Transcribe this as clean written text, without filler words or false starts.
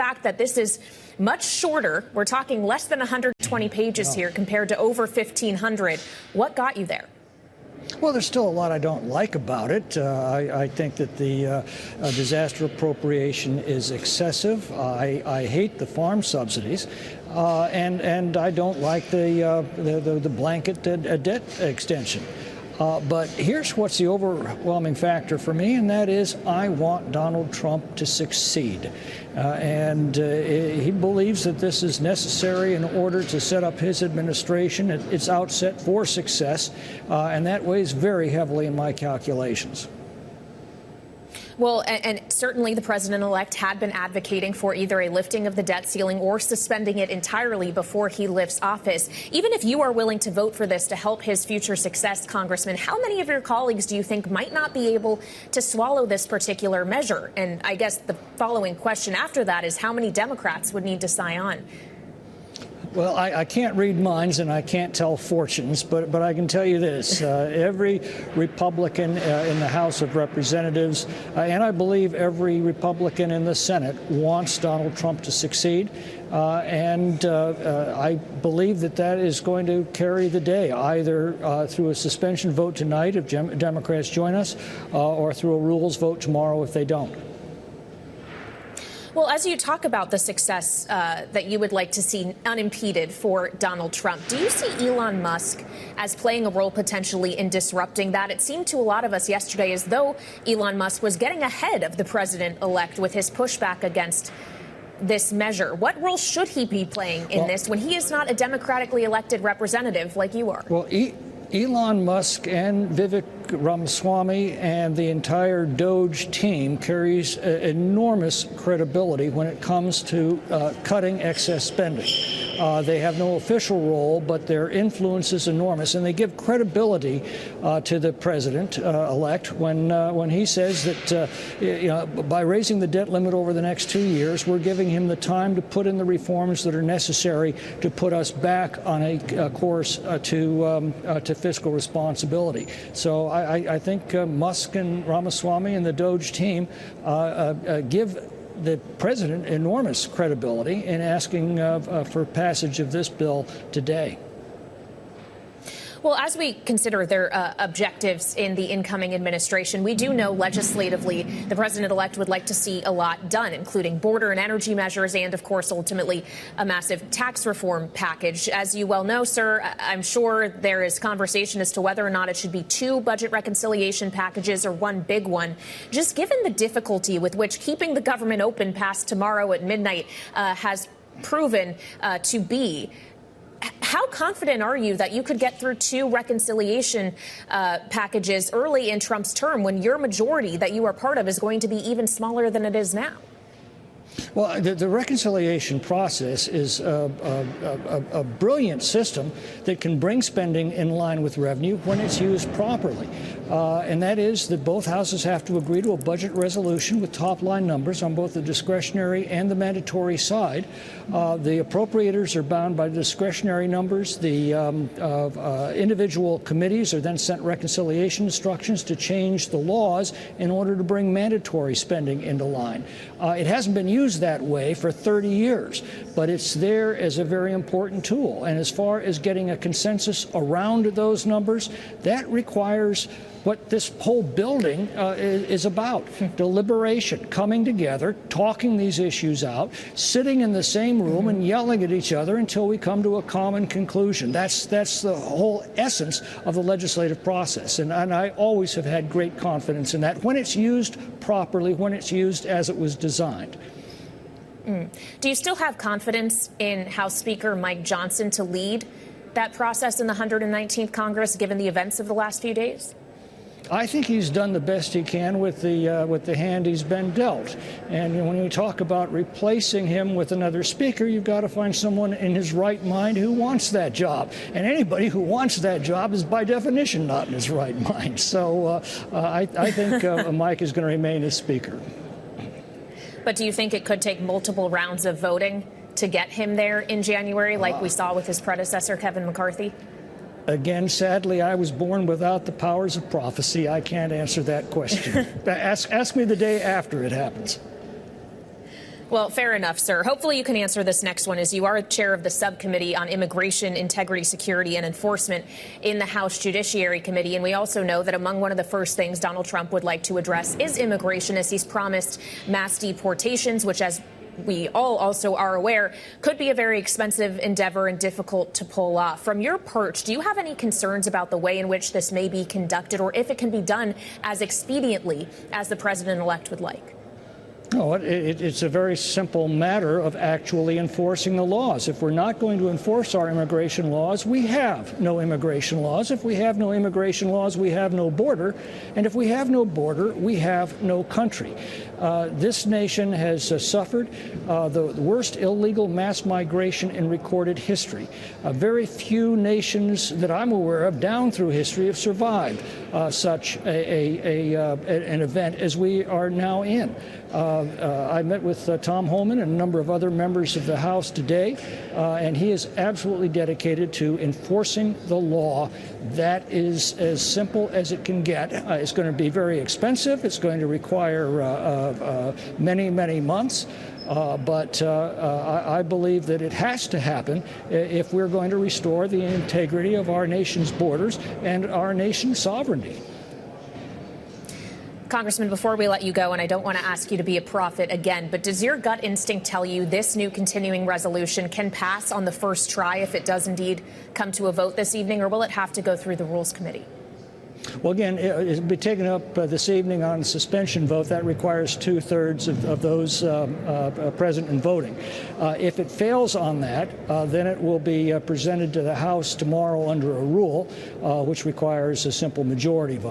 fact that this is much shorter. We're talking less than 120 pages here compared to over 1,500. What got you there? Well, there's still a lot I don't like about it. I think that the disaster appropriation is excessive. I hate the farm subsidies, and I don't like the blanket debt extension. But here's what's the overwhelming factor for me, and that is I want Donald Trump to succeed. And he believes that this is necessary in order to set up his administration at its outset for success, and that weighs very heavily in my calculations. Well, and certainly the president-elect had been advocating for either a lifting of the debt ceiling or suspending it entirely before he lifts office. Even if you are willing to vote for this to help his future success, Congressman, how many of your colleagues do you think might not be able to swallow this particular measure? And I guess the following question after that is how many Democrats would need to sign on? Well, I can't read minds and I can't tell fortunes, but I can tell you this. Every Republican in the House of Representatives, and I believe every Republican in the Senate, wants Donald Trump to succeed. And I believe that that is going to carry the day, either through a suspension vote tonight if Democrats join us, or through a rules vote tomorrow if they don't. Well, as you talk about the success that you would like to see unimpeded for Donald Trump, do you see Elon Musk as playing a role potentially in disrupting that? It seemed to a lot of us yesterday as though Elon Musk was getting ahead of the president-elect with his pushback against this measure. What role should he be playing in this when he is not a democratically elected representative like you are? Well, Elon Musk and Vivek Ramaswamy and the entire DOGE team carries enormous credibility when it comes to cutting excess spending. They have no official role, but their influence is enormous, and they give credibility to the president-elect when he says that by raising the debt limit over the next 2 years, we're giving him the time to put in the reforms that are necessary to put us back on a course to fiscal responsibility. So I think Musk and Ramaswamy and the DOGE team give the president enormous credibility in asking for passage of this bill today. Well, as we consider their objectives in the incoming administration, we do know legislatively the president-elect would like to see a lot done, including border and energy measures and, of course, ultimately a massive tax reform package. As you well know, sir, I'm sure there is conversation as to whether or not it should be 2 budget reconciliation packages or 1 big one. Just given the difficulty with which keeping the government open past tomorrow at midnight has proven to be, how confident are you that you could get through 2 reconciliation packages early in Trump's term when your majority that you are part of is going to be even smaller than it is now? Well, the reconciliation process is a brilliant system that can bring spending in line with revenue when it's used properly. And that is that both houses have to agree to a budget resolution with top-line numbers on both the discretionary and the mandatory side. The appropriators are bound by the discretionary numbers. The individual committees are then sent reconciliation instructions to change the laws in order to bring mandatory spending into line. It hasn't been used that way for 30 years, but it's there as a very important tool. And as far as getting a consensus around those numbers, that requires what this whole building is about. Deliberation, coming together, talking these issues out, sitting in the same room and yelling at each other until we come to a common conclusion. That's the whole essence of the legislative process. And I always have had great confidence in that when it's used properly, when it's used as it was designed. Do you still have confidence in House Speaker Mike Johnson to lead that process in the 119th Congress, given the events of the last few days? I think he's done the best he can with the hand he's been dealt. And when you talk about replacing him with another speaker, you've got to find someone in his right mind who wants that job. And anybody who wants that job is by definition not in his right mind. So I think Mike is going to remain as speaker. But do you think it could take multiple rounds of voting to get him there in January, like we saw with his predecessor, Kevin McCarthy? Again, sadly, I was born without the powers of prophecy. I can't answer that question. Ask me the day after it happens. Well, fair enough, sir. Hopefully you can answer this next one, as you are chair of the subcommittee on immigration, integrity, security, and enforcement in the House Judiciary Committee. And we also know that among one of the first things Donald Trump would like to address is immigration, as he's promised mass deportations, which, as we all also are aware, could be a very expensive endeavor and difficult to pull off. From your perch, do you have any concerns about the way in which this may be conducted, or if it can be done as expediently as the president-elect would like? No, it's a very simple matter of actually enforcing the laws. If we're not going to enforce our immigration laws, we have no immigration laws. If we have no immigration laws, we have no border. And if we have no border, we have no country. This nation has suffered the worst illegal mass migration in recorded history. Very few nations that I'm aware of down through history have survived such an event as we are now in. I met with Tom Homan and a number of other members of the House today, and he is absolutely dedicated to enforcing the law. That is as simple as it can get. It's going to be very expensive. It's going to require many, many months. But I believe that it has to happen if we're going to restore the integrity of our nation's borders and our nation's sovereignty. Congressman, before we let you go, and I don't want to ask you to be a prophet again, but does your gut instinct tell you this new continuing resolution can pass on the first try if it does indeed come to a vote this evening, or will it have to go through the Rules Committee? Well, again, it'll be taken up this evening on suspension vote. That requires 2/3 of those present and voting. If it fails on that, then it will be presented to the House tomorrow under a rule which requires a simple majority vote.